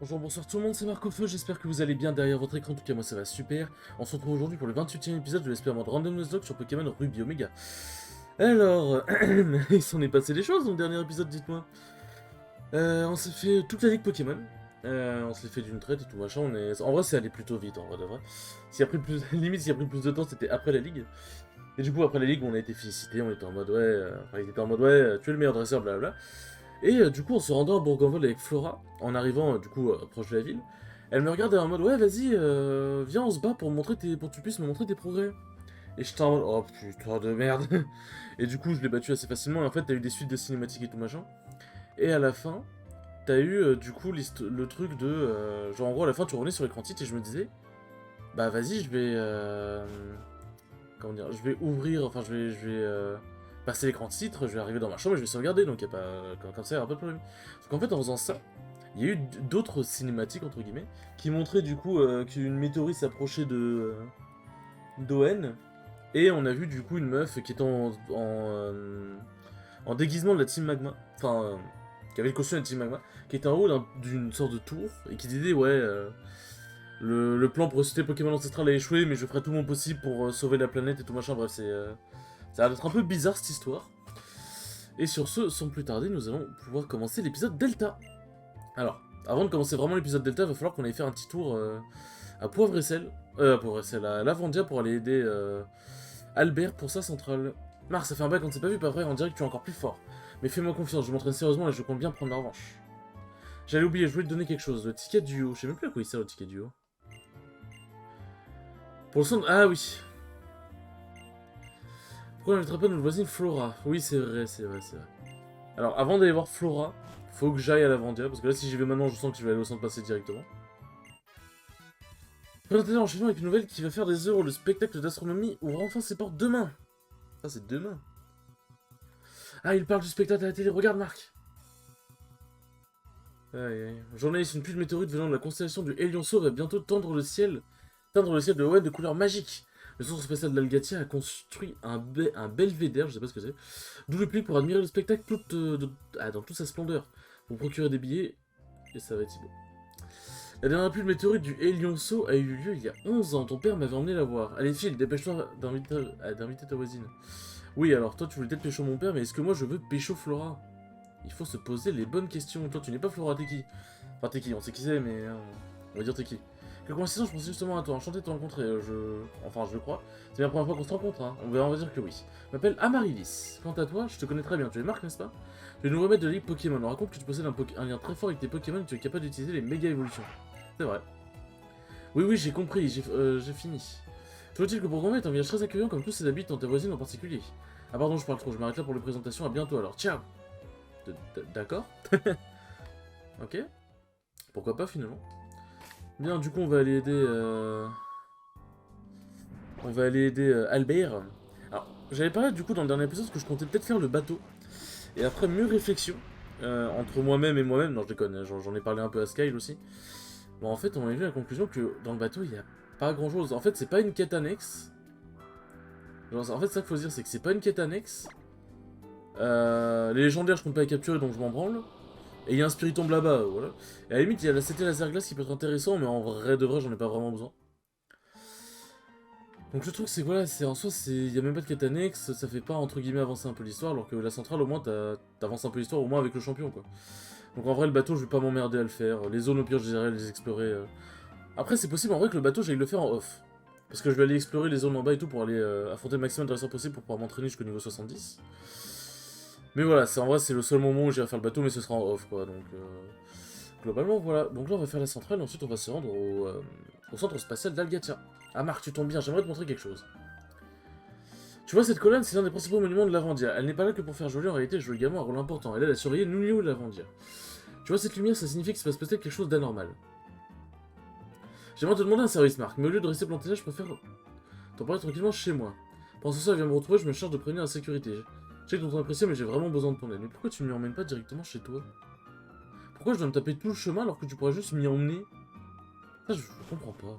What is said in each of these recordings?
Bonjour, bonsoir tout le monde, c'est Marco Feu, j'espère que vous allez bien derrière votre écran, en tout cas moi ça va super. On se retrouve aujourd'hui pour le 28e épisode de l'Esprit Mode Random Nuzlocke sur Pokémon Ruby Omega. Alors, il s'en est passé des choses dans le dernier épisode, dites-moi. On s'est fait toute la ligue Pokémon, on s'est fait d'une traite et tout machin, En vrai c'est allé plutôt vite en vrai de vrai. S'il a pris plus... Limite s'il a pris plus de temps c'était après la ligue. Et du coup après la ligue on a été félicité, on était en mode ouais... Enfin il était en mode ouais, tu es le meilleur dresseur, blablabla. Et du coup, en se rendant à Bourg-en-Val avec Flora, en arrivant du coup proche de la ville, elle me regarde en mode ouais vas-y, viens on se bat pour pour que tu puisses me montrer tes progrès. Et j'étais en mode oh putain de merde. Et du coup je l'ai battu assez facilement et en fait t'as eu des suites de cinématiques et tout machin. Et à la fin, t'as eu du coup le truc de genre en gros à la fin tu revenais sur l'écran titre et je me disais bah vas-y je vais comment dire, je vais ouvrir, enfin je vais passer l'écran titre, je vais arriver dans ma chambre et je vais sauvegarder, donc y a pas, comme ça y a pas de problème. Parce qu'en fait en faisant ça, il y a eu d'autres cinématiques entre guillemets qui montraient du coup qu'une météorite s'approchait de d'Owen et on a vu du coup une meuf qui était en déguisement de la Team Magma, enfin qui avait le costume de la Team Magma, qui était en haut d'une sorte de tour et qui disait ouais le plan pour ressusciter Pokémon Ancestral a échoué mais je ferai tout mon possible pour sauver la planète et tout machin, bref c'est ça a l'air d'être un peu bizarre cette histoire. Et sur ce, sans plus tarder, nous allons pouvoir commencer l'épisode Delta. Alors, avant de commencer vraiment l'épisode Delta, il va falloir qu'on aille faire un petit tour à Poivre et Sel. À Poivre et Sel, à Lavandia pour aller aider Albert pour sa centrale. Mars, ça fait un bail qu'on ne s'est pas vu, pas vrai, on dirait que tu es encore plus fort. Mais fais-moi confiance, je m'entraîne sérieusement et je compte bien prendre la revanche. J'allais oublier, je voulais te donner quelque chose, le ticket du haut. Je sais même plus à quoi il sert le ticket du haut. Pour le centre. Ah oui. Pourquoi on n'inviterait pas notre voisine Flora? Oui, c'est vrai, c'est vrai, c'est vrai. Alors, avant d'aller voir Flora, faut que j'aille à Lavandia, parce que là, si j'y vais maintenant, je sens que je vais aller au centre passé directement. Présentez-nous enchaînement avec une nouvelle qui va faire des heures où le spectacle d'astronomie ouvre enfin ses portes demain. Ah, c'est demain. Ah, il parle du spectacle à la télé, regarde Marc. Aïe, aïe. Journaliste, une pluie de météorites venant de la constellation du Hélionceau va bientôt teindre le ciel de Owen de couleur magique. Le centre spatial d'Algatia a construit un belvédère, je sais pas ce que c'est, d'où le public pour admirer le spectacle dans toute sa splendeur. Pour procurer des billets, et ça va être si beau. La dernière pluie de météorite du Hélionceau a eu lieu il y a 11 ans. Ton père m'avait emmené la voir. Allez, file, dépêche-toi d'inviter ta voisine. Oui, alors toi, tu voulais peut-être pécho mon père, mais est-ce que moi je veux pécho Flora? Il faut se poser les bonnes questions. Toi, tu n'es pas Flora, t'es qui? Enfin, t'es qui? On sait qui c'est, mais on va dire t'es qui. Quelle coïncidence, je pensais justement à toi. Enchanté de te rencontrer. Enfin, je le crois. C'est la première fois qu'on se rencontre, hein. On va dire que oui. Je m'appelle Amaryllis. Quant à toi, je te connais très bien. Tu es Marc, n'est-ce pas? Tu es le nouveau maître de la Ligue Pokémon. On raconte que tu possèdes un lien très fort avec tes Pokémon et que tu es capable d'utiliser les méga évolutions. C'est vrai. Oui, oui, j'ai compris, j'ai fini. Faut-il que Bourgogne est un village très accueillant comme tous ses habitants, ta voisine en particulier. Ah pardon, je parle trop, je m'arrête là pour les présentations, à bientôt alors, ciao. D'accord. Ok. Pourquoi pas finalement. Bien, du coup, on va aller aider... On va aller aider Albert. Alors, j'avais parlé du coup dans le dernier épisode que je comptais peut-être faire le bateau. Et après mûre réflexion, entre moi-même et moi-même, non je déconne, hein, j'en ai parlé un peu à Skyle aussi. Bon, en fait, on a vu la conclusion que dans le bateau, il n'y a pas grand-chose. En fait, c'est pas une quête annexe. Genre, en fait, ça qu'il faut se dire, c'est que c'est pas une quête annexe. Les légendaires, je compte pas les capturer, donc je m'en branle. Et il y a un spiritombe là-bas, voilà. Et à la limite, il y a la CT laser glace qui peut être intéressant, mais en vrai de vrai, j'en ai pas vraiment besoin. Donc je trouve que c'est voilà, c'est en soi, il y a même pas de quête annexe, ça fait pas entre guillemets avancer un peu l'histoire, alors que la centrale au moins t'avances un peu l'histoire au moins avec le champion quoi. Donc en vrai le bateau je vais pas m'emmerder à le faire, les zones au pire j'irai les explorer. Après c'est possible en vrai que le bateau j'aille le faire en off. Parce que je vais aller explorer les zones en bas et tout pour aller affronter le maximum de dresseurs possible pour pouvoir m'entraîner jusqu'au niveau 70. Mais voilà, c'est en vrai c'est le seul moment où j'irai faire le bateau mais ce sera en off quoi, donc globalement voilà. Donc là on va faire la centrale et ensuite on va se rendre au centre spatial d'Algatia. Ah Marc tu tombes bien, j'aimerais te montrer quelque chose. Tu vois, cette colonne, c'est l'un des principaux monuments de Lavandia. Elle n'est pas là que pour faire joli, en réalité, elle joue également un rôle important. Elle aide à surveiller Nunio de Lavandia. Tu vois, cette lumière, ça signifie qu'il se passe peut-être quelque chose d'anormal. J'aimerais te demander un service, Marc, mais au lieu de rester planté là, je préfère t'en parler tranquillement chez moi. Pendant ce soir, viens me retrouver, je me charge de prévenir la sécurité. Je sais que t'es apprécié, mais j'ai vraiment besoin de ton aide. Mais pourquoi tu m'y emmènes pas directement chez toi? Pourquoi je dois me taper tout le chemin alors que tu pourrais juste m'y emmener? Ça, je comprends pas.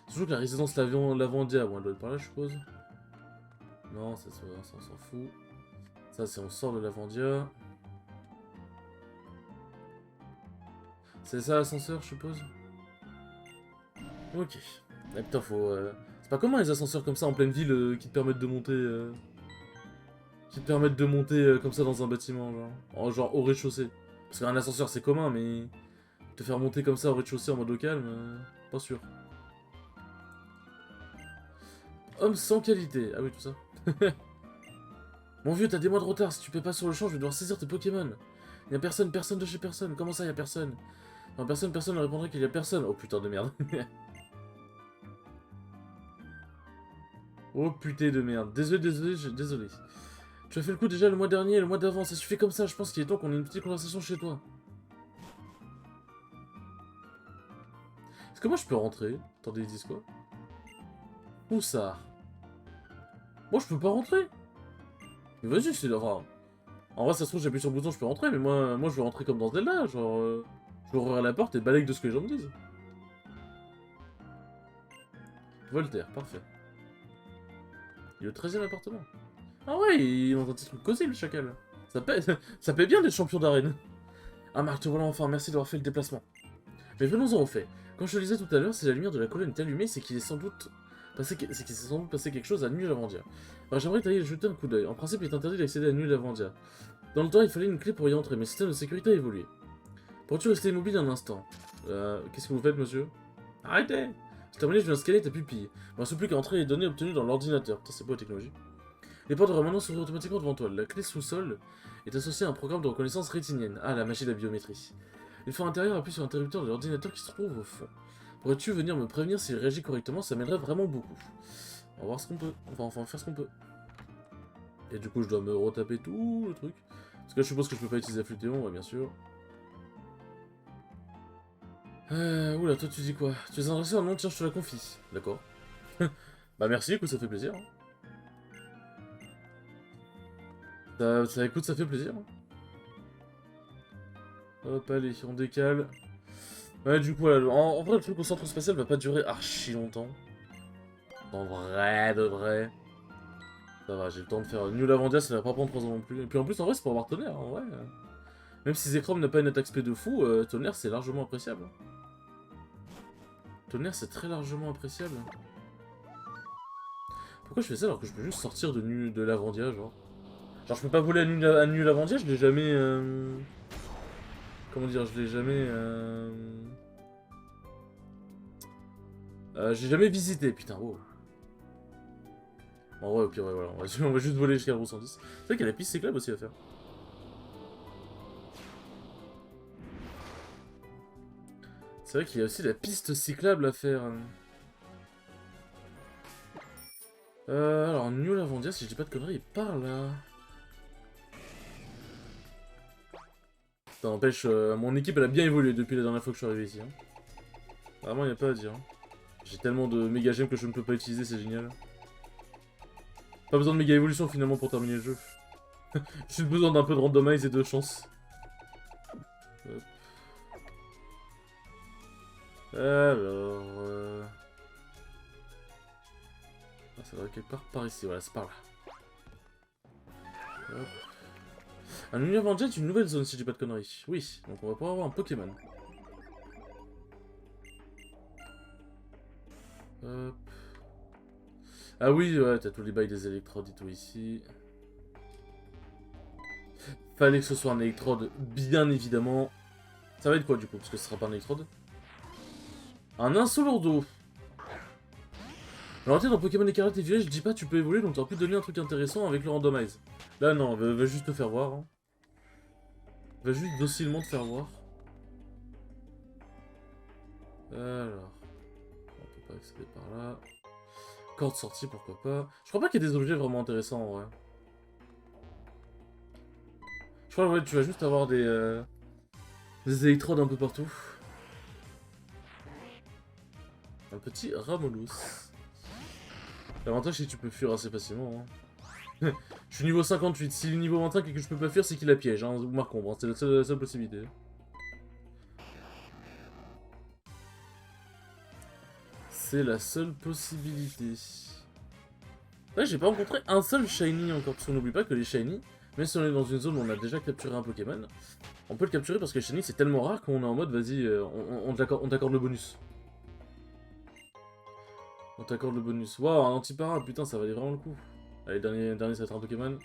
Surtout que la résidence Lavandia, bon, elle doit être par là, je suppose. Non, ça on s'en fout. Ça, c'est on sort de Lavandia. C'est ça l'ascenseur, je suppose? Ok. Ah, putain, faut... C'est pas commun les ascenseurs comme ça en pleine ville qui te permettent de monter... Qui te permettent de monter comme ça dans un bâtiment, genre au rez-de-chaussée. Parce qu'un ascenseur c'est commun, mais... Te faire monter comme ça au rez-de-chaussée en mode au calme, pas sûr. Homme sans qualité. Ah oui, tout ça. Mon vieux, t'as des mois de retard. Si tu paies pas sur le champ, je vais devoir saisir tes Pokémon. Y'a personne, personne de chez personne. Comment ça, y'a personne? Non, personne, personne ne répondrait qu'il y a personne. Oh putain de merde. Oh putain de merde. Désolé, désolé, désolé. Tu as fait le coup déjà le mois dernier et le mois d'avant. Ça suffit comme ça. Je pense qu'il est temps qu'on ait une petite conversation chez toi. Est-ce que moi je peux rentrer? Attendez, ils disent quoi? Où ça? Moi je peux pas rentrer. Mais vas-y, c'est... Enfin... En vrai, ça se trouve, j'appuie sur le bouton, je peux rentrer, mais moi je veux rentrer comme dans Zelda, genre... je veux ouvrir la porte et balayer de ce que les gens me disent. Voltaire, parfait. Il est au 13e appartement. Ah ouais, il est dans un petit truc cosy, le chacal. Ça paie bien d'être champion d'arène. Ah Marc, te voilà enfin, merci d'avoir fait le déplacement. Mais venons-en au fait. Comme je te le disais tout à l'heure, si la lumière de la colonne est allumée, c'est qu'il est sans doute... qu'il s'est sans doute passé quelque chose à Nuit Lavandia. Alors j'aimerais t'aller jeter un coup d'œil. En principe, il est interdit d'accéder à Nuit Lavandia. Dans le temps, il fallait une clé pour y entrer, mais le système de sécurité a évolué. Pourrais-tu rester immobile un instant? Qu'est-ce que vous faites, monsieur? Arrêtez! C'est terminé, je viens scanner ta pupille. Il ne reste plus qu'à entrer les données obtenues dans l'ordinateur. Putain, c'est beau la technologie. Les portes devraient maintenant s'ouvrir automatiquement devant toi. La clé sous-sol est associée à un programme de reconnaissance rétinienne. Ah, la magie de la biométrie. Une fois à l'intérieur, appuie sur l'interrupteur de l'ordinateur qui se trouve au fond. Pourrais-tu venir me prévenir s'il réagit correctement? Ça m'aiderait vraiment beaucoup. On va voir ce qu'on peut. Enfin, faire ce qu'on peut. Et du coup, je dois me retaper tout le truc. Parce que là, je suppose que je peux pas utiliser la Flutéon, ouais, bien sûr. Oula, toi tu dis quoi? Tu es intéressé? Non, tiens, je te la confie. D'accord. Bah merci, écoute, ça fait plaisir. Écoute, ça fait plaisir. Hop, allez, on décale. Ouais, du coup, voilà, en vrai, le truc au centre spatial va pas durer archi longtemps. En vrai, de vrai. Ça va, j'ai le temps de faire New Lavandia, ça va pas prendre 3 ans non plus. Et puis en plus, en vrai, c'est pour avoir tonnerre, en vrai. Même si Zekrom n'a pas une attaque spé de fou, tonnerre, c'est largement appréciable. Tonnerre, c'est très largement appréciable. Pourquoi je fais ça alors que je peux juste sortir de Lavandia, genre? Genre, je peux pas voler à New Lavandia, je l'ai jamais... Comment dire, je l'ai jamais... j'ai jamais visité, putain, wow. En vrai, au pire, ouais, voilà, on va juste voler jusqu'à le 110. C'est vrai qu'il y a la piste cyclable aussi à faire. C'est vrai qu'il y a aussi la piste cyclable à faire. Alors, New Lavandia, si je dis pas de conneries, il part là. Ça n'empêche, mon équipe elle a bien évolué depuis la dernière fois que je suis arrivé ici. Hein. Vraiment, il n'y a pas à dire. Hein. J'ai tellement de méga gemmes que je ne peux pas utiliser, c'est génial. Pas besoin de méga évolution finalement pour terminer le jeu. J'ai juste besoin d'un peu de randomize et de chance. Hop. Alors... Ah, ça doit être quelque part par ici, voilà, c'est par là. Hop. Un univers jet, une nouvelle zone si je dis pas de conneries. Oui, donc on va pouvoir avoir un Pokémon. Hop. Ah oui, ouais, t'as tous les bails des électrodes et tout ici. Fallait que ce soit un électrode, bien évidemment. Ça va être quoi du coup? Parce que ce sera pas un électrode. Un Insolordo. Alors tu sais, dans Pokémon Écarlate et Violet, je dis pas tu peux évoluer, donc t'aurais pu donner un truc intéressant avec le randomize. Là non, va juste te faire voir. Hein. Va juste docilement te faire voir. Alors... On peut pas accéder par là. Corde sortie, pourquoi pas. Je crois pas qu'il y ait des objets vraiment intéressants en vrai. Je crois que ouais, tu vas juste avoir des électrodes un peu partout. Un petit Ramolus. L'avantage c'est que tu peux fuir assez facilement. Hein. Je suis niveau 58, si le niveau 25 et que je peux pas fuir, c'est qu'il a piège, hein, ou Marcombre, hein. C'est la seule possibilité. C'est la seule possibilité. Ouais, j'ai pas rencontré un seul Shiny encore, parce qu'on n'oublie pas que les Shiny, Même si on est dans une zone où on a déjà capturé un Pokémon, on peut le capturer parce que chez nous c'est tellement rare qu'on est en mode vas-y, on t'accorde le bonus. On t'accorde le bonus. Waouh, un anti-para, putain, ça valait vraiment le coup. Allez, dernier ça va être un Pokémon.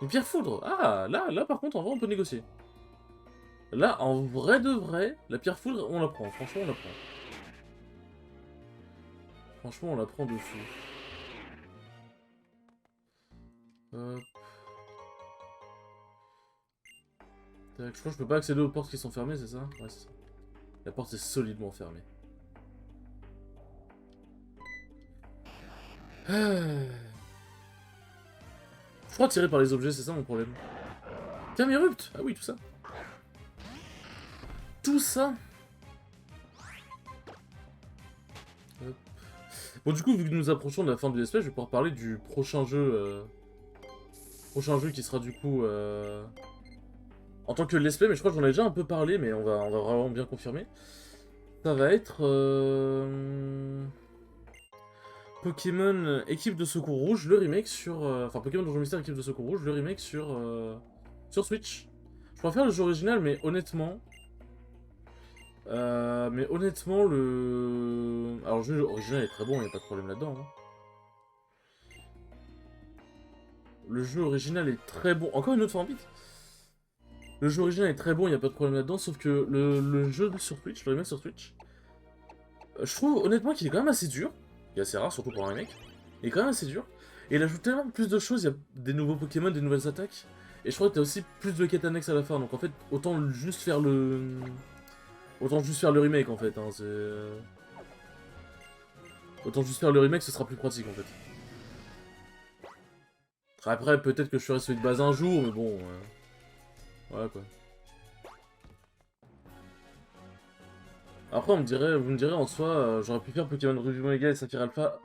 Une pierre foudre. Ah, là par contre, en vrai, on peut négocier. Là, en vrai de vrai, la pierre foudre, on la prend. Franchement, on la prend. Franchement, on la prend de fou. Hop. Tac, je crois que je peux pas accéder aux portes qui sont fermées, c'est ça? Ouais, c'est ça. La porte est solidement fermée. Ah. Je crois tirer par les objets, c'est ça mon problème. Camerupt. Ah oui, tout ça. Tout ça. Hop. Bon, du coup, vu que nous approchons de la fin de l'espèce, je vais pouvoir parler du prochain jeu. Prochain jeu qui sera du coup... en tant que let's play, mais je crois que j'en ai déjà un peu parlé, mais on va vraiment bien confirmer. Ça va être... Pokémon équipe de secours rouge, le remake sur... Enfin, Pokémon Donjon Mystère équipe de secours rouge, le remake sur... sur Switch. Je préfère le jeu original, mais honnêtement... le... Alors, le jeu original est très bon, il n'y a pas de problème là-dedans. Hein. Le jeu original est très bon. Encore une autre fois vite. Le jeu original est très bon, il n'y a pas de problème là-dedans, sauf que le jeu sur Twitch, le remake sur Twitch, je trouve honnêtement qu'il est quand même assez dur. Il est assez rare, surtout pour un remake. Il est quand même assez dur. Et il ajoute tellement plus de choses, il y a des nouveaux Pokémon, des nouvelles attaques. Et je crois que t'as aussi plus de quêtes annexes à la fin, donc en fait, autant juste faire le... Autant juste faire le remake en fait, hein, c'est... Autant juste faire le remake, ce sera plus pratique en fait. Après, peut-être que je ferai celui de base un jour, mais bon... Voilà quoi. Après, vous me direz en soi, j'aurais pu faire Pokémon Ruby Omega et Saphir Alpha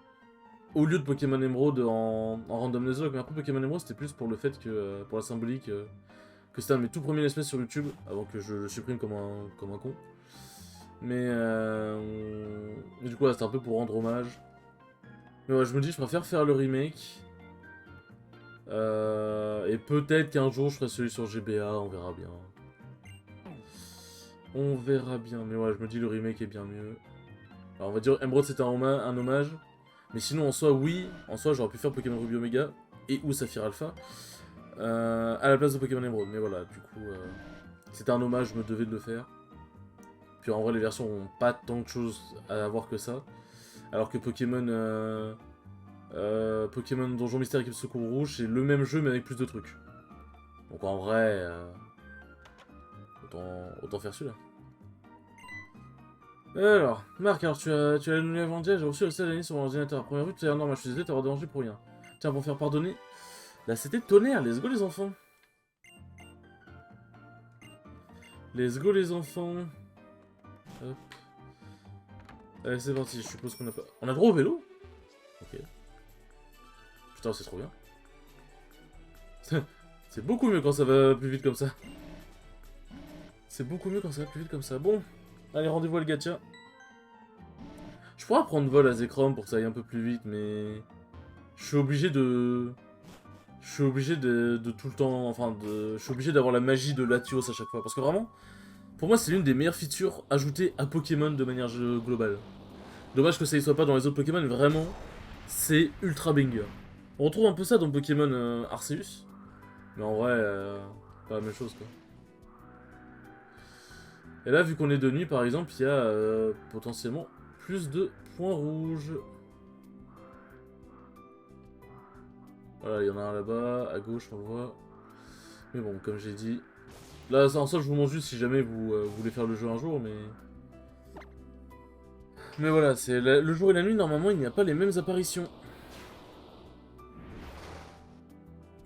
au lieu de Pokémon Emerald en Random Nuzlocke, mais après Pokémon Emerald c'était plus pour le fait que, pour la symbolique, que c'était un de mes tout premiers espèces sur YouTube, avant que je le supprime comme un con. Mais du coup, là, c'était un peu pour rendre hommage. Mais ouais, je me dis, je préfère faire le remake. Et peut-être qu'un jour, je ferai celui sur GBA, on verra bien. On verra bien, mais ouais, je me dis, le remake est bien mieux. Alors, on va dire, Emerald, c'était un hommage. Mais sinon, en soi, oui. En soi, j'aurais pu faire Pokémon Ruby Omega et ou Saphir Alpha. À la place de Pokémon Emerald. Mais voilà, du coup, c'était un hommage, je me devais de le faire. Puis en vrai, les versions ont pas tant de choses à avoir que ça. Alors que Pokémon Pokémon Donjon Mystère équipe Secours Rouge, c'est le même jeu mais avec plus de trucs. Donc en vrai, autant faire celui-là. Alors, Marc, alors tu as la nouvelle avant-hier, j'ai reçu le sel sur mon ordinateur. À première vue, tu es normal, je suis désolé de t'avoir dérangé pour rien. Tiens, pour faire pardonner. Là, c'était tonnerre, let's go les enfants. Let's go les enfants. Hop. Allez, c'est parti, je suppose qu'on a pas... On a droit au vélo? Ok. Putain, c'est trop bien. C'est beaucoup mieux quand ça va plus vite comme ça. C'est beaucoup mieux quand ça va plus vite comme ça. Bon, allez, rendez-vous à le gacha. Je pourrais prendre vol à Zekrom pour que ça aille un peu plus vite, mais... Je suis obligé de... Je suis obligé de tout le temps... Enfin, je suis obligé d'avoir la magie de Latios à chaque fois. Parce que vraiment, pour moi, c'est l'une des meilleures features ajoutées à Pokémon de manière globale. Dommage que ça y soit pas dans les autres Pokémon, mais vraiment, c'est ultra banger. On retrouve un peu ça dans Pokémon Arceus. Mais en vrai, pas la même chose, quoi. Et là, vu qu'on est de nuit, par exemple, il y a potentiellement plus de points rouges. Voilà, il y en a un là-bas, à gauche, on le voit. Mais bon, comme j'ai dit... Là, en soi, je vous montre juste si jamais vous voulez faire le jeu un jour, mais... Mais voilà, c'est le jour et la nuit, normalement, il n'y a pas les mêmes apparitions.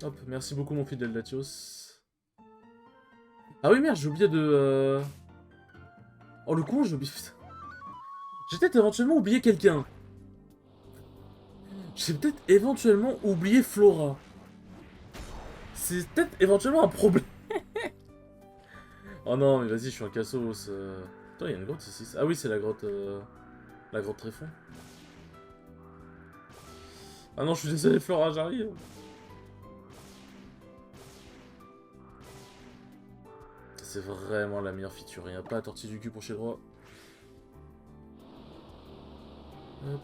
Hop, merci beaucoup, mon fidèle Latios. Ah oui, merde, j'ai oublié de... Oh, le con, j'ai oublié... J'ai peut-être éventuellement oublié quelqu'un. J'ai peut-être éventuellement oublié Flora. C'est peut-être éventuellement un problème. Oh non, mais vas-y, je suis un cassos. Attends, il y a une grotte ici. Ah oui, c'est la grotte Tréfond. Ah non, je suis désolé, Flora, j'arrive. c'est vraiment la meilleure feature. Il n'y a pas à tortiller du cul pour chez droit. Hop.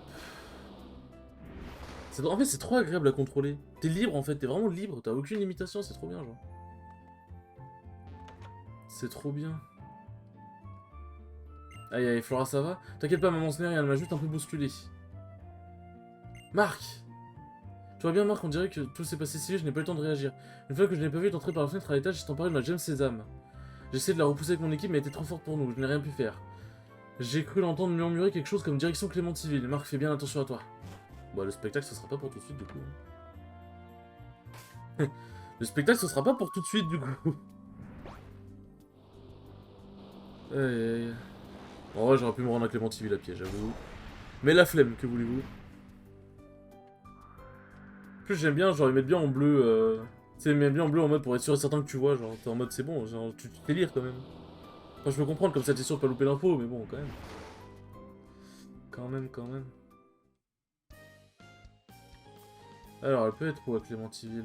En fait, c'est trop agréable à contrôler. T'es libre, en fait. T'es vraiment libre. T'as aucune limitation. C'est trop bien, genre. C'est trop bien. Aïe, aïe, Flora, ça va? T'inquiète pas, maman Snare, elle m'a juste un peu bousculé. Marc! Tu vois bien, Marc, on dirait que tout s'est passé si vite, je n'ai pas eu le temps de réagir. Une fois que je n'ai pas vu d'entrer par la fenêtre à l'étage, j'ai emparé de ma gemme sésame. J'ai essayé de la repousser avec mon équipe, mais elle était trop forte pour nous. Je n'ai rien pu faire. J'ai cru l'entendre murmurer quelque chose comme direction Clémentiville. Marc, fais bien attention à toi. Bah, le spectacle, ce sera pas pour tout de suite, du coup. Le spectacle, ce sera pas pour tout de suite, du coup. Aïe, aïe. En vrai, j'aurais pu me rendre à Clémentiville à pied, j'avoue. Mais la flemme, que voulez-vous? En plus, j'aime bien, genre, ils mettent bien en bleu. Tu sais, ils mettent bien en bleu en mode pour être sûr et certain que tu vois. Genre, t'es en mode c'est bon, genre, tu t'es lire quand même. Enfin, je peux comprendre, comme ça, t'es sûr de pas louper l'info, mais bon, quand même. Quand même, quand même. Alors, elle peut être où à Clémentiville?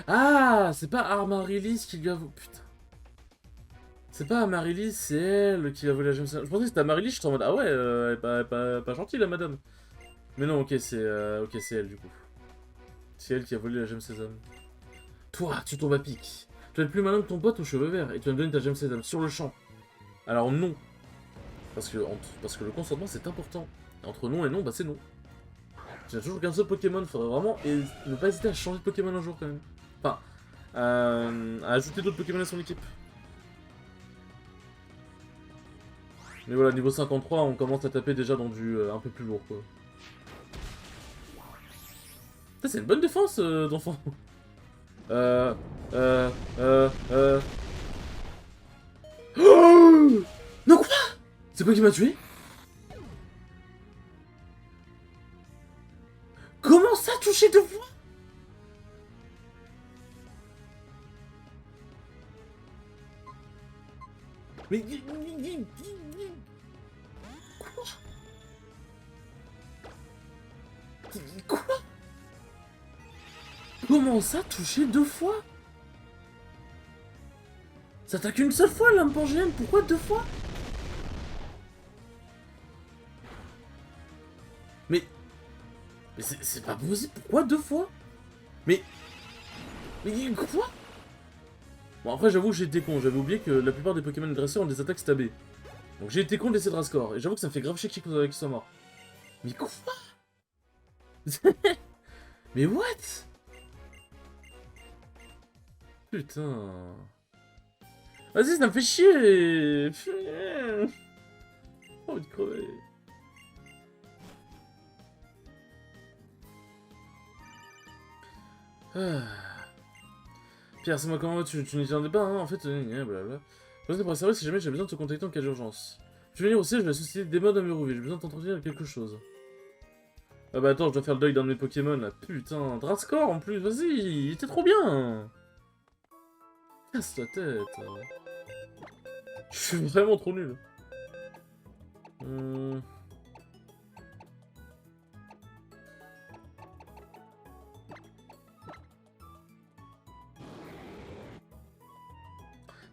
Ah, c'est pas Amaryllis qui lui a... Putain. C'est pas Amaryllis, c'est elle qui a volé la gemme. Je pensais que c'était Amaryllis, j'étais en mode, ah ouais, elle est pas gentille, la madame. Mais non, ok, c'est elle, du coup. C'est elle qui a volé la gemme sésame. Toi, tu tombes à pic. Tu es le plus malin que ton pote aux cheveux verts, et tu vas me donner ta gemme sésame sur le champ. Alors non. Parce que le consentement, c'est important. Et entre non et non, bah c'est non. J'ai toujours qu'un seul Pokémon, faudrait vraiment ne pas hésiter à changer de Pokémon un jour, quand même. Enfin, à ajouter d'autres Pokémon à son équipe. Mais voilà, niveau 53, on commence à taper déjà dans du un peu plus lourd, quoi. Ça, c'est une bonne défense, d'enfant. Euh... Oh non, quoi? C'est quoi qui m'a tué? Comment ça, touché deux fois? Mais... Quoi? Quoi? Comment ça, touché deux fois? Ça attaque une seule fois, l'âme pangéenne, pourquoi deux fois? Mais... Mais c'est pas possible, pourquoi deux fois? Mais... Mais quoi? Bon, après, j'avoue que j'ai été con, j'avais oublié que la plupart des Pokémon dresseurs ont des attaques stabées. Donc j'ai été con de laisser Drascore, et j'avoue que ça me fait grave chier qu'il soit mort. Mais quoi? Mais what? Putain... Vas-y, ça me fait chier. J'ai envie de crever. Ah. Pierre, c'est moi, comment vas-tu? Tu n'y attendais pas, hein? En fait, blablabla. Je pense que pour savoir si jamais j'ai besoin de te contacter en cas d'urgence. Tu veux venir aussi, je vais associer des modes à Méroville. J'ai besoin de t'entretenir quelque chose. Ah bah attends, je dois faire le deuil d'un de mes Pokémon là. Putain, Drascore en plus, vas-y, il était trop bien. Casse la tête. Je suis vraiment trop nul.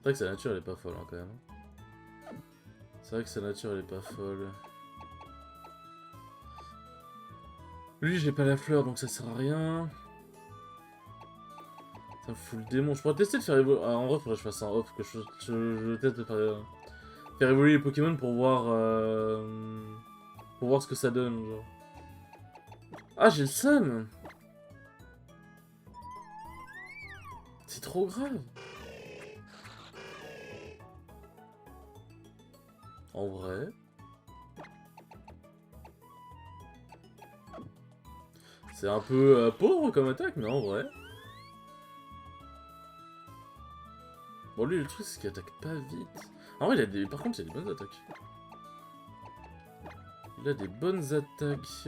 C'est vrai que sa nature elle est pas folle hein, quand même. C'est vrai que sa nature elle est pas folle. Lui j'ai pas la fleur donc ça sert à rien. Ça me fout le démon. Je pourrais tester de faire évoluer. Ah, en vrai faudrait que je fasse un off, que je teste de faire évoluer les Pokémon pour voir ce que ça donne genre. Ah j'ai le seum. C'est trop grave. En vrai. C'est un peu pauvre comme attaque, mais en vrai. Bon, lui, le truc, c'est qu'il attaque pas vite. En vrai, par contre, il a des bonnes attaques. Il a des bonnes attaques.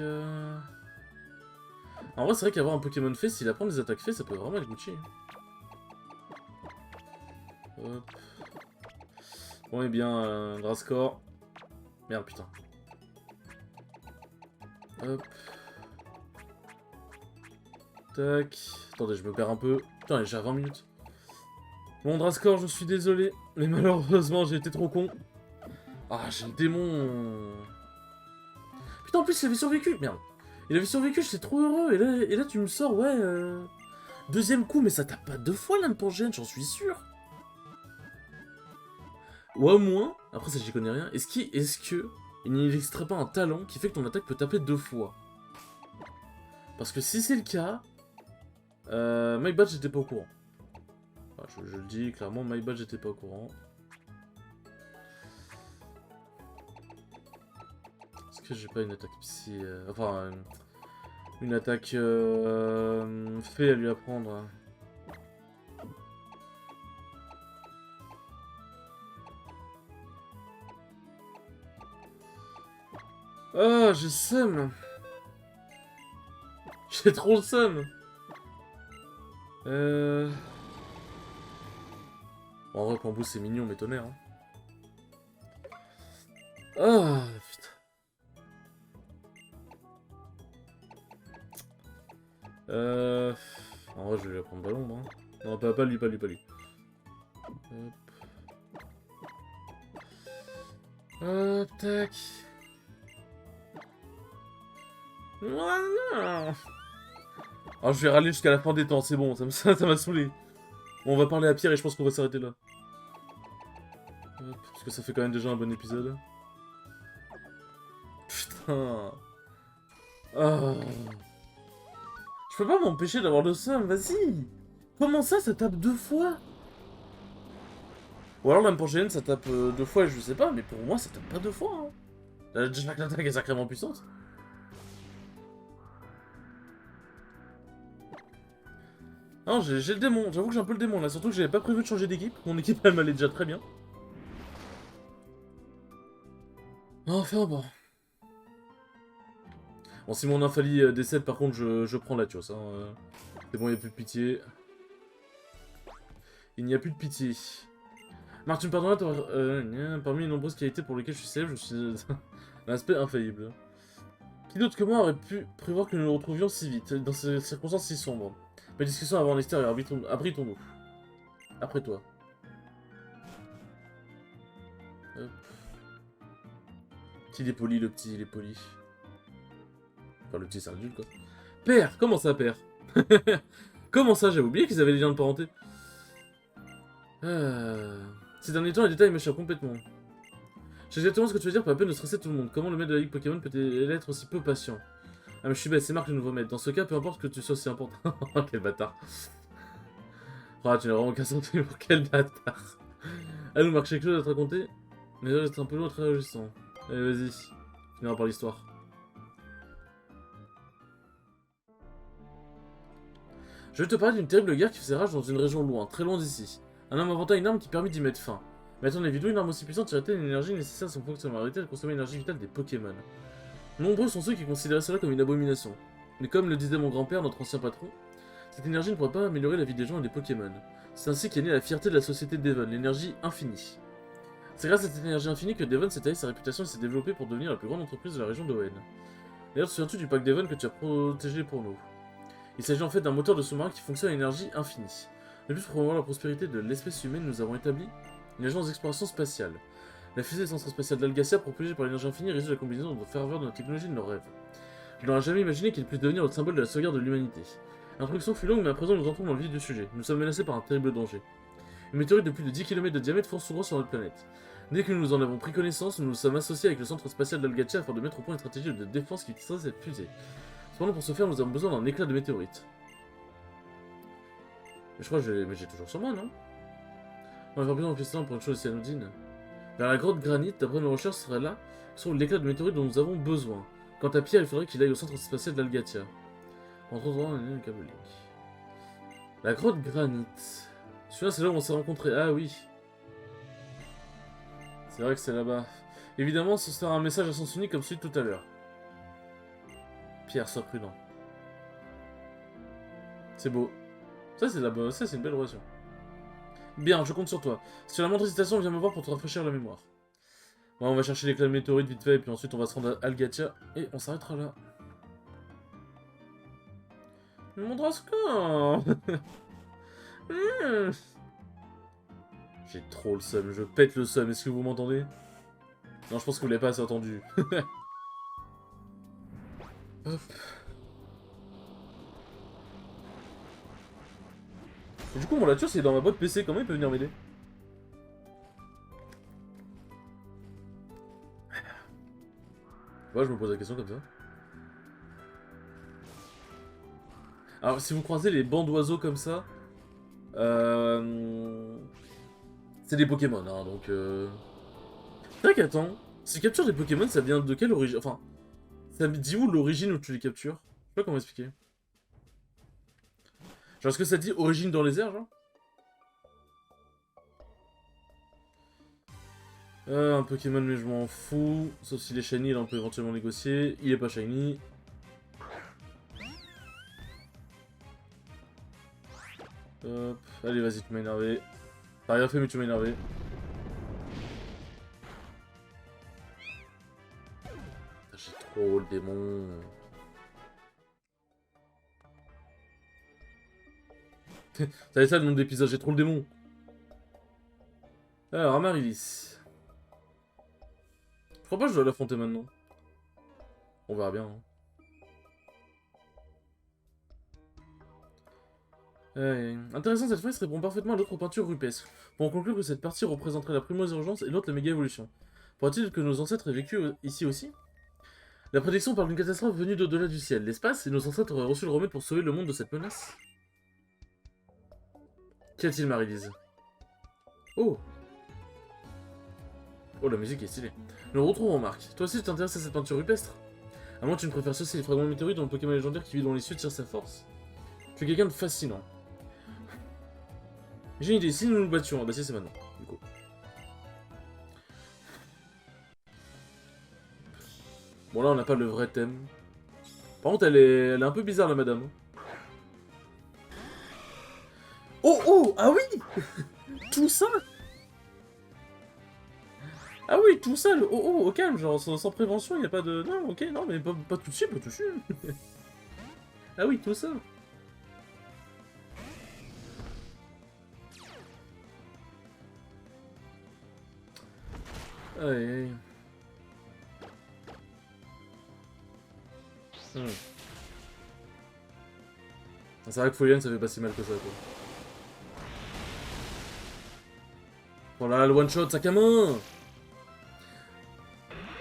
En vrai, c'est vrai qu'avoir un Pokémon fait, s'il apprend des attaques fait, ça peut vraiment être Gucci. Hop. Bon, eh bien, Drascore. Merde, putain. Hop. Tac. Attendez, je me perds un peu. Putain, il est déjà à 20 minutes. Bon, Drascore, je suis désolé, mais malheureusement, j'ai été trop con. Ah, j'ai le démon. Putain, en plus, il avait survécu. Merde. Il avait survécu, j'étais trop heureux. Et là tu me sors, ouais. Deuxième coup, mais ça tape pas 2 fois l'âme pangéenne, j'en suis sûr. Ou au moins, après ça, j'y connais rien. Est-ce que il n'extrait pas un talent qui fait que ton attaque peut taper 2 fois? Parce que si c'est le cas, My Bad, j'étais pas au courant. Enfin, je le dis clairement, My Bad, j'étais pas au courant. Est-ce que j'ai pas une attaque psy, enfin, une attaque fée à lui apprendre? Ah, j'ai seum. J'ai trop le seum. Bon, en vrai, Pambou, c'est mignon, mais tonnerre. Hein. Ah, putain. En vrai, je vais lui apprendre ballon, hein. Non, pas lui. Hop. Hop, tac. Non. Ah, je vais râler jusqu'à la fin des temps, c'est bon, ça m'a saoulé. Bon, on va parler à Pierre et je pense qu'on va s'arrêter là. Hop, parce que ça fait quand même déjà un bon épisode. Putain. Ah. Je peux pas m'empêcher d'avoir le seum, vas-y. Comment ça tape 2 fois? Ou alors l'âme pangéenne, ça tape 2 fois, je sais pas, mais pour moi, ça tape pas 2 fois. Hein. La Jack l'attaque est sacrément puissante. Non, j'ai le démon, j'avoue que j'ai un peu le démon là, surtout que j'avais pas prévu de changer d'équipe. Mon équipe, elle m'allait déjà très bien. Enfin bon. Bon, si mon infali décède, par contre, je prends la tuos. Hein. C'est bon, il n'y a plus de pitié. Il n'y a plus de pitié. Marc, tu me pardonneras, parmi les nombreuses qualités pour lesquelles je suis célèbre, je suis un aspect infaillible. Qui d'autre que moi aurait pu prévoir que nous nous retrouvions si vite, dans ces circonstances si sombres? Ma discussion avant l'extérieur, abritons-nous. Après toi. Hop. Qu'il est poli, le petit, il est poli. Enfin, le petit, c'est un adulte, quoi. Père! Comment ça, père? Comment ça? J'avais oublié qu'ils avaient des liens de parenté. Ces derniers temps, les détails m'échappent complètement. Je sais exactement ce que tu veux dire, pas la peine de stresser tout le monde. Comment le maître de la Ligue Pokémon peut-il être aussi peu patient? Ah mais je suis bête, c'est Marc le nouveau maître. Dans ce cas, peu importe que tu sois aussi important. Quel bâtard. Ah, tu n'as vraiment qu'un sentiment, quel bâtard. Allô Marc, j'ai quelque chose à te raconter? Mais là, c'est un peu lourd, très réjouissant. Allez, vas-y. Finira par l'histoire. Je vais te parler d'une terrible guerre qui faisait rage dans une région loin, très loin d'ici. Un homme inventa une arme qui permit d'y mettre fin. Mais attendez, vidéo, une arme aussi puissante tirait l'énergie nécessaire à son fonctionnement. Arrêter de consommer l'énergie vitale des Pokémon. Nombreux sont ceux qui considéraient cela comme une abomination. Mais comme le disait mon grand-père, notre ancien patron, cette énergie ne pourrait pas améliorer la vie des gens et des Pokémon. C'est ainsi qu'est née la fierté de la société Devon, l'énergie infinie. C'est grâce à cette énergie infinie que Devon s'est taillé sa réputation et s'est développée pour devenir la plus grande entreprise de la région d'Owen. D'ailleurs, te souviens-tu du pack Devon que tu as protégé pour nous? Il s'agit en fait d'un moteur de sous-marin qui fonctionne à énergie infinie. De plus, pour promouvoir la prospérité de l'espèce humaine, nous avons établi une agence d'exploration spatiale. La fusée centrale spatiale d'Algacia, propulsée par l'énergie infinie, résulte la combinaison de ferveur de notre technologie et de nos rêves. Je n'aurais jamais imaginé qu'il puisse devenir le symbole de la sauvegarde de l'humanité. L'introduction fut longue, mais à présent nous entrons dans le vif du sujet. Nous sommes menacés par un terrible danger. Une météorite de plus de 10 km de diamètre fonce souvent sur notre planète. Dès que nous en avons pris connaissance, nous nous sommes associés avec le centre spatial d'Algacia afin de mettre au point une stratégie de défense qui utiliserait cette fusée. Cependant, pour ce faire, nous avons besoin d'un éclat de météorite. Mais je crois que j'ai toujours sur moi, non? On va faire besoin d'un pour une chose cyanodine. Vers la grotte granite, d'après nos recherches, serait là que se trouve l'éclat de météorite dont nous avons besoin. Quant à Pierre, il faudrait qu'il aille au centre spatial d'Algatia. En trouvant un câble. La grotte granite. Celui-là, c'est là où on s'est rencontrés. Ah oui. C'est vrai que c'est là-bas. Évidemment, ce sera un message à sens unique comme celui de tout à l'heure. Pierre, sois prudent. C'est beau. Ça, c'est une belle relation. Bien, je compte sur toi. Si tu as la moindre hésitation, viens me voir pour te rafraîchir la mémoire. Bon, on va chercher l'éclat de météorite vite fait, et puis ensuite on va se rendre à Algatia, et on s'arrêtera là. Mon Drascore. J'ai trop le seum, je pète le seum, est-ce que vous m'entendez? Non, je pense que vous l'avez pas assez entendu. Hop. Et du coup, mon Latios, il est dans ma boîte PC, comment il peut venir m'aider? Ouais, je me pose la question comme ça. Alors, si vous croisez les bancs d'oiseaux comme ça, c'est des Pokémon, hein, donc... C'est vrai qu'attends, si tu captures des Pokémon, ça vient de quelle origine? Enfin, ça me dit où l'origine où tu les captures? Je sais pas comment expliquer. Genre, est-ce que ça dit origine dans les airs, genre? Un Pokémon, mais je m'en fous. Sauf s'il est shiny, là on peut éventuellement négocier. Il est pas shiny. Hop, allez, vas-y, tu m'as énervé. T'as rien fait, mais tu m'as énervé. J'ai trop le démon. Ça ça le nom de l'épisode, j'ai trop le démon. Alors, Amaryllis. Je crois pas que je dois l'affronter maintenant. On verra bien. Hein. Intéressant, cette phrase répond parfaitement à l'autre peinture rupestre. Pour en conclure que cette partie représenterait la primoise urgence et l'autre la méga évolution. Pourrait-il que nos ancêtres aient vécu ici aussi? La prédiction parle d'une catastrophe venue d'au-delà du ciel, l'espace, et nos ancêtres auraient reçu le remède pour sauver le monde de cette menace. Qu'y a-t-il, Marie-Lise? Oh! Oh, la musique est stylée. Nous le retrouvons, Marc. Toi aussi, tu t'intéresses à cette peinture rupestre? À moins que tu ne préfères ceci, les fragments de météorites dont le Pokémon légendaire qui vit dans les cieux tire sa force. Tu es quelqu'un de fascinant. J'ai une idée, si nous nous battions, ah bah si c'est maintenant, du coup. Bon là on n'a pas le vrai thème. Par contre elle est un peu bizarre la madame. Oh oh, ah oui. Tout ça. Ah oui, tout ça, le oh oh, au calme, genre sans prévention, il n'y a pas de... Non, ok, non mais pas tout de suite, pas tout de suite. Ah oui, tout ça. Aïe aïe. C'est vrai que Folian ça fait pas si mal que ça quoi. Voilà le one shot, sac à main.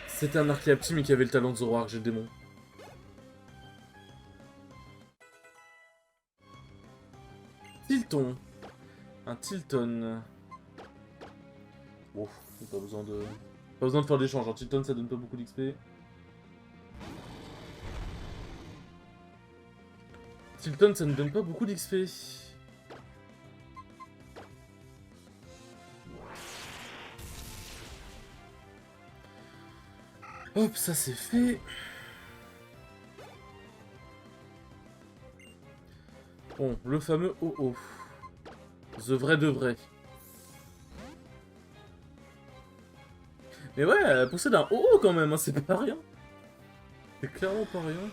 C'était un Archaeoptime qui avait le talent de Zoroark, j'ai le démon. Tilton. Un Tilton. Bon, pas besoin de... Pas besoin de faire d'échange, un Tilton ça donne pas beaucoup d'XP. Tilton ça ne donne pas beaucoup d'XP. Hop, ça c'est fait. Bon, le fameux OO. The vrai de vrai. Mais ouais, elle possède un OO quand même, hein, c'est pas rien. C'est clairement pas rien.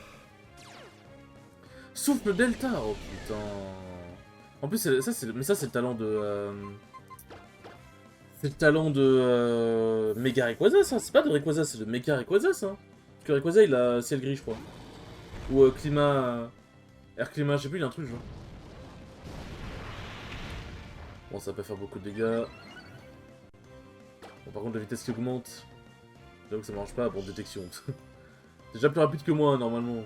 Souffle Delta, oh putain. En plus, ça c'est le talent de... C'est le talent de Mega Rayquaza, ça. C'est pas de Rayquaza, c'est de Mega Rayquaza, ça. Parce que Rayquaza, il a ciel gris, je crois. Ou climat... Air climat, je sais plus, il y a un truc, genre. Bon, ça peut faire beaucoup de dégâts. Bon, par contre, la vitesse qui augmente. J'avoue que ça marche pas, bon, détection. C'est déjà plus rapide que moi, normalement.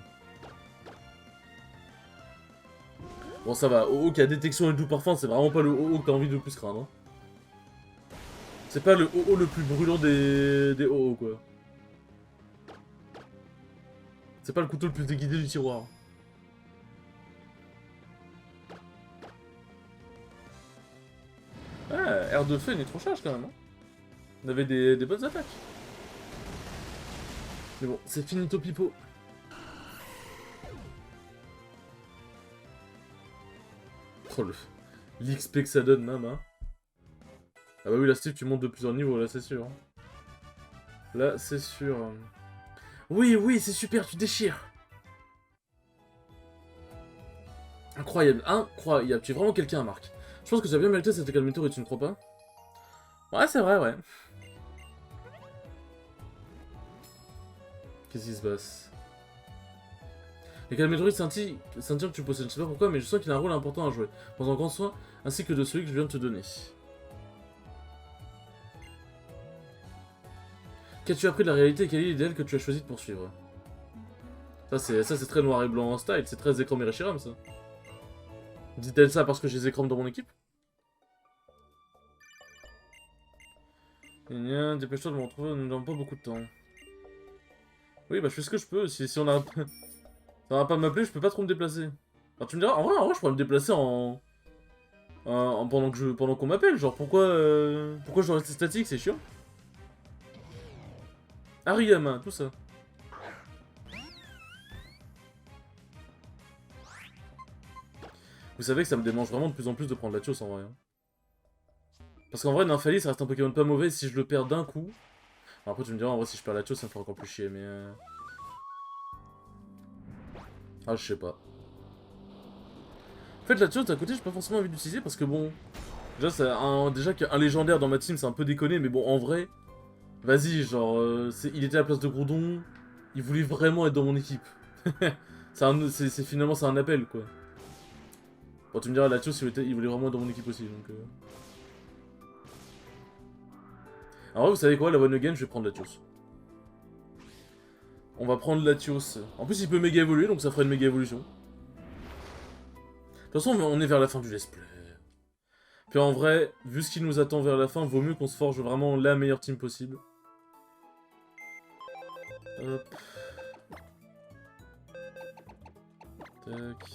Bon, ça va. OO qui a détection et doux parfum, c'est vraiment pas le OO que t'as envie de plus craindre. Hein. C'est pas le OO le plus brûlant des OO, quoi. C'est pas le couteau le plus déguidé du tiroir. Ah, air de feu, il est trop charge quand même. Hein. On avait des bonnes attaques. Mais bon, c'est finito pipo. Oh, l'XP que ça donne, même, hein. Ah bah oui, là, Steve, tu montes de plusieurs niveaux, là, c'est sûr. Là, c'est sûr. Oui, oui, c'est super, tu déchires. Incroyable, incroyable. Tu es vraiment quelqu'un, Marc. Je pense que tu as bien mérité cette école météorite, tu ne crois pas? Ouais, c'est vrai, ouais. Qu'est-ce qui se passe? Les Calmétroïdes scintillent que tu possèdes, je sais pas pourquoi, mais je sens qu'il a un rôle important à jouer. Prends-en grand soin, ainsi que de celui que je viens de te donner. Qu'as-tu appris de la réalité et quel est l'idéal que tu as choisi de poursuivre? Ça c'est très noir et blanc en style, c'est très Zekrom et Reshiram ça. Dit-elle ça parce que j'ai Zekrom dans mon équipe? Dépêche-toi de me retrouver, nous n'avons pas beaucoup de temps. Oui, bah je fais ce que je peux, si on a... Ça va pas m'appeler, je peux pas trop me déplacer. Enfin, tu me diras, en vrai, je pourrais me déplacer pendant qu'on m'appelle, genre pourquoi je dois rester statique, c'est chiant. Ariyama, tout ça. Vous savez que ça me démange vraiment de plus en plus de prendre Latios en vrai. Hein. Parce qu'en vrai, Nymphalie, ça reste un Pokémon pas mauvais si je le perds d'un coup. Alors après, tu me diras, en vrai, si je perds Latios, ça me fait encore plus chier, mais... Ah, je sais pas. En fait, Latios, d'un côté, j'ai pas forcément envie d'utiliser parce que bon... Déjà qu'un légendaire dans ma team, c'est un peu déconné, mais bon, en vrai... Vas-y, genre, il était à la place de Groudon, il voulait vraiment être dans mon équipe. Finalement, c'est un appel, quoi. Bon, tu me diras, Latios, il voulait vraiment être dans mon équipe aussi, donc... Alors, vous savez quoi, la one again, je vais prendre Latios. On va prendre Latios. En plus, il peut méga évoluer, donc ça ferait une méga évolution. De toute façon, on est vers la fin du let's play. Puis en vrai, vu ce qui nous attend vers la fin, vaut mieux qu'on se forge vraiment la meilleure team possible. Hop. Tac.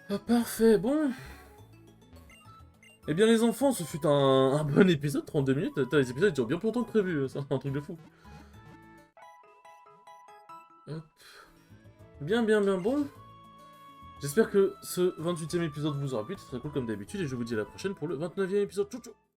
Ah, parfait, bon. Eh bien les enfants, ce fut un bon épisode, 32 minutes. Attends, les épisodes durent bien plus longtemps que prévu, c'est un truc de fou. Hop. Bien, bon. J'espère que ce 28e épisode vous aura plu, c'est très cool comme d'habitude, et je vous dis à la prochaine pour le 29e épisode. Tchou tchou.